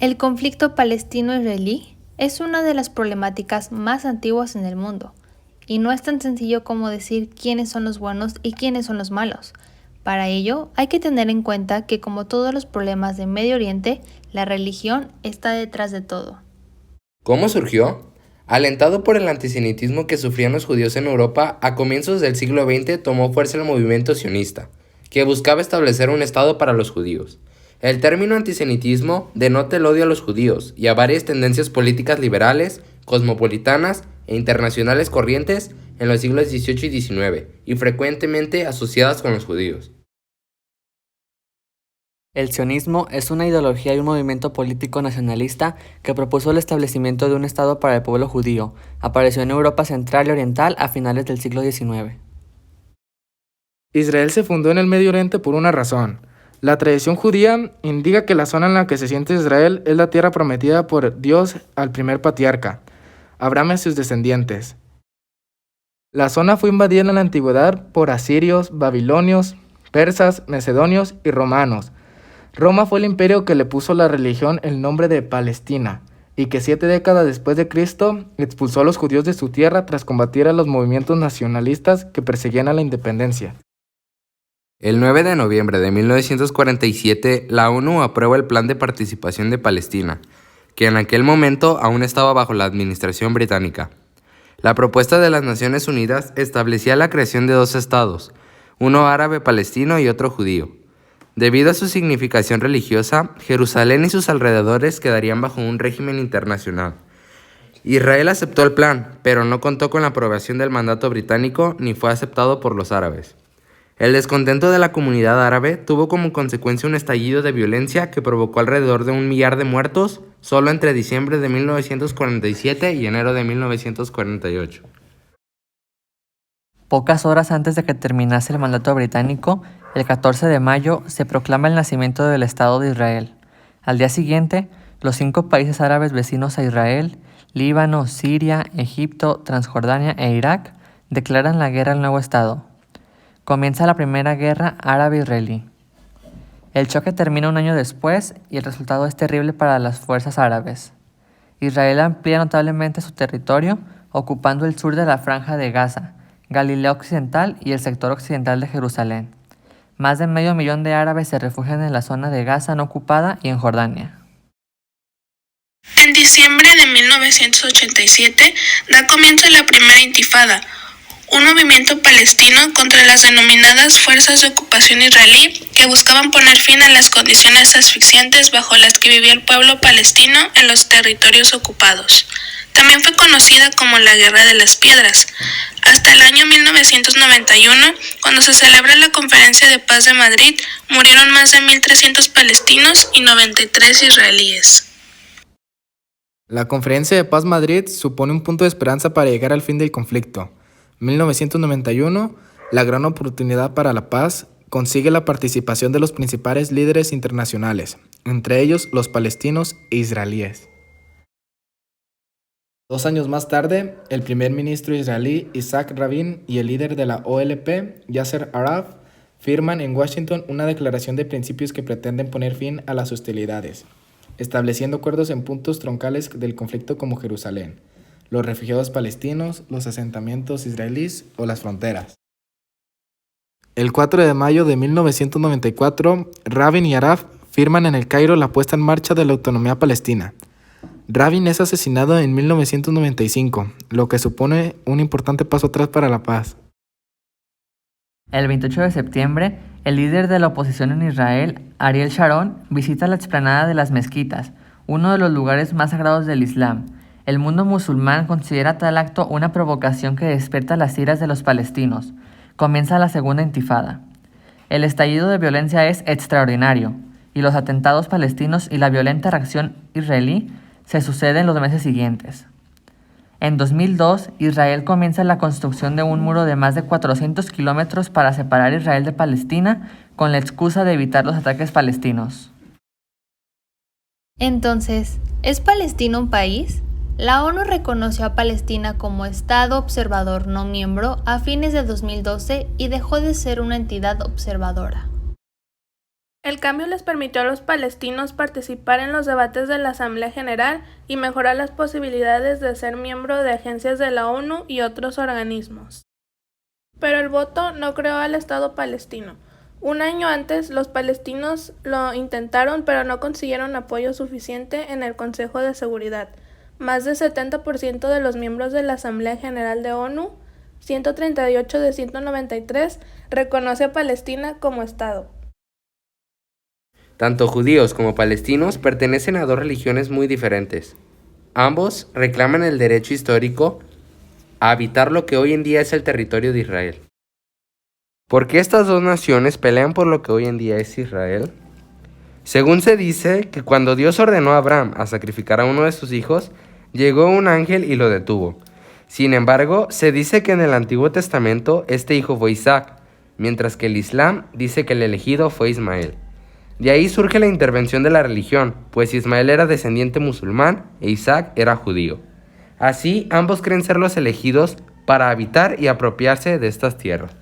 El conflicto palestino-israelí es una de las problemáticas más antiguas en el mundo, y no es tan sencillo como decir quiénes son los buenos y quiénes son los malos. Para ello, hay que tener en cuenta que como todos los problemas de Medio Oriente, la religión está detrás de todo. ¿Cómo surgió? Alentado por el antisemitismo que sufrían los judíos en Europa, a comienzos del siglo XX tomó fuerza el movimiento sionista, que buscaba establecer un estado para los judíos. El término antisemitismo denota el odio a los judíos y a varias tendencias políticas liberales, cosmopolitanas e internacionales corrientes en los siglos XVIII y XIX, y frecuentemente asociadas con los judíos. El sionismo es una ideología y un movimiento político nacionalista que propuso el establecimiento de un Estado para el pueblo judío. Apareció en Europa Central y Oriental a finales del siglo XIX. Israel se fundó en el Medio Oriente por una razón. La tradición judía indica que la zona en la que se siente Israel es la tierra prometida por Dios al primer patriarca, Abraham y sus descendientes. La zona fue invadida en la antigüedad por asirios, babilonios, persas, macedonios y romanos. Roma fue el imperio que le puso a la religión el nombre de Palestina, y que 7 décadas después de Cristo expulsó a los judíos de su tierra tras combatir a los movimientos nacionalistas que perseguían a la independencia. El 9 de noviembre de 1947, la ONU aprueba el Plan de Participación de Palestina, que en aquel momento aún estaba bajo la administración británica. La propuesta de las Naciones Unidas establecía la creación de 2 estados, uno árabe palestino y otro judío. Debido a su significación religiosa, Jerusalén y sus alrededores quedarían bajo un régimen internacional. Israel aceptó el plan, pero no contó con la aprobación del mandato británico ni fue aceptado por los árabes. El descontento de la comunidad árabe tuvo como consecuencia un estallido de violencia que provocó alrededor de 1 millar de muertos solo entre diciembre de 1947 y enero de 1948. Pocas horas antes de que terminase el mandato británico, el 14 de mayo se proclama el nacimiento del Estado de Israel. Al día siguiente, los 5 países árabes vecinos a Israel, Líbano, Siria, Egipto, Transjordania e Irak, declaran la guerra al nuevo Estado. Comienza la primera guerra árabe-israelí. El choque termina un año después y el resultado es terrible para las fuerzas árabes. Israel amplía notablemente su territorio, ocupando el sur de la Franja de Gaza, Galilea Occidental y el sector occidental de Jerusalén. Más de 500.000 de árabes se refugian en la zona de Gaza no ocupada y en Jordania. En diciembre de 1987 da comienzo la primera intifada, un movimiento palestino contra las denominadas fuerzas de ocupación israelí que buscaban poner fin a las condiciones asfixiantes bajo las que vivía el pueblo palestino en los territorios ocupados. También fue conocida como la Guerra de las Piedras, hasta el año 1991, cuando se celebra la Conferencia de Paz de Madrid, murieron más de 1.300 palestinos y 93 israelíes. La Conferencia de Paz Madrid supone un punto de esperanza para llegar al fin del conflicto. 1991, la gran oportunidad para la paz, consigue la participación de los principales líderes internacionales, entre ellos los palestinos e israelíes. 2 años más tarde, el primer ministro israelí Isaac Rabin y el líder de la OLP, Yasser Arafat, firman en Washington una declaración de principios que pretenden poner fin a las hostilidades, estableciendo acuerdos en puntos troncales del conflicto como Jerusalén, los refugiados palestinos, los asentamientos israelíes o las fronteras. El 4 de mayo de 1994, Rabin y Arafat firman en El Cairo la puesta en marcha de la autonomía palestina. Rabin es asesinado en 1995, lo que supone un importante paso atrás para la paz. El 28 de septiembre, el líder de la oposición en Israel, Ariel Sharon, visita la explanada de las mezquitas, uno de los lugares más sagrados del Islam. El mundo musulmán considera tal acto una provocación que despierta las iras de los palestinos. Comienza la segunda intifada. El estallido de violencia es extraordinario, y los atentados palestinos y la violenta reacción israelí se suceden los meses siguientes. En 2002, Israel comienza la construcción de un muro de más de 400 kilómetros para separar Israel de Palestina con la excusa de evitar los ataques palestinos. Entonces, ¿es Palestina un país? La ONU reconoció a Palestina como Estado observador no miembro a fines de 2012 y dejó de ser una entidad observadora. El cambio les permitió a los palestinos participar en los debates de la Asamblea General y mejorar las posibilidades de ser miembro de agencias de la ONU y otros organismos. Pero el voto no creó al Estado palestino. Un año antes, los palestinos lo intentaron, pero no consiguieron apoyo suficiente en el Consejo de Seguridad. Más del 70% de los miembros de la Asamblea General de ONU, 138 de 193, reconoce a Palestina como Estado. Tanto judíos como palestinos pertenecen a dos religiones muy diferentes. Ambos reclaman el derecho histórico a habitar lo que hoy en día es el territorio de Israel. ¿Por qué estas dos naciones pelean por lo que hoy en día es Israel? Según se dice que cuando Dios ordenó a Abraham a sacrificar a uno de sus hijos, llegó un ángel y lo detuvo. Sin embargo, se dice que en el Antiguo Testamento este hijo fue Isaac, mientras que el Islam dice que el elegido fue Ismael. De ahí surge la intervención de la religión, pues Ismael era descendiente musulmán e Isaac era judío. Así, ambos creen ser los elegidos para habitar y apropiarse de estas tierras.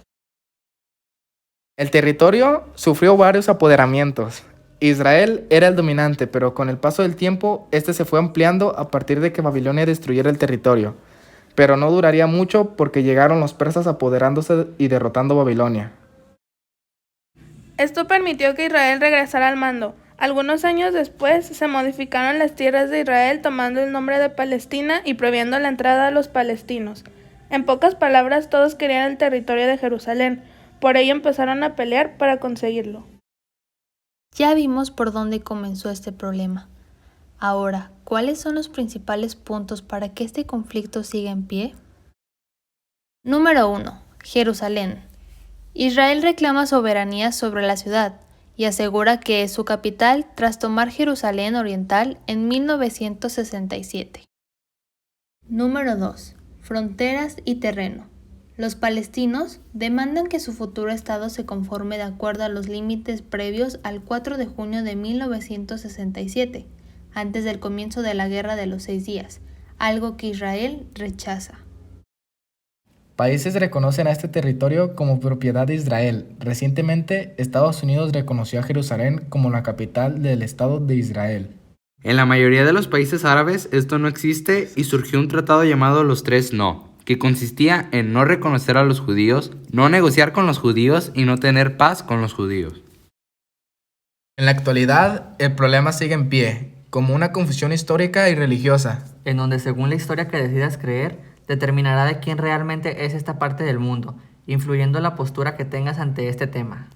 El territorio sufrió varios apoderamientos. Israel era el dominante, pero con el paso del tiempo, este se fue ampliando a partir de que Babilonia destruyera el territorio. Pero no duraría mucho porque llegaron los persas apoderándose y derrotando Babilonia. Esto permitió que Israel regresara al mando. Algunos años después se modificaron las tierras de Israel tomando el nombre de Palestina y prohibiendo la entrada a los palestinos. En pocas palabras, todos querían el territorio de Jerusalén, por ello empezaron a pelear para conseguirlo. Ya vimos por dónde comenzó este problema. Ahora, ¿cuáles son los principales puntos para que este conflicto siga en pie? Número 1. Jerusalén. Israel reclama soberanía sobre la ciudad y asegura que es su capital tras tomar Jerusalén Oriental en 1967. Número 2. Fronteras y terreno. Los palestinos demandan que su futuro estado se conforme de acuerdo a los límites previos al 4 de junio de 1967, antes del comienzo de la Guerra de los 6 días, algo que Israel rechaza. Países reconocen a este territorio como propiedad de Israel. Recientemente, Estados Unidos reconoció a Jerusalén como la capital del Estado de Israel. En la mayoría de los países árabes esto no existe y surgió un tratado llamado los Tres No, que consistía en no reconocer a los judíos, no negociar con los judíos y no tener paz con los judíos. En la actualidad, el problema sigue en pie, como una confusión histórica y religiosa. En donde según la historia que decidas creer, determinará de quién realmente es esta parte del mundo, influyendo la postura que tengas ante este tema.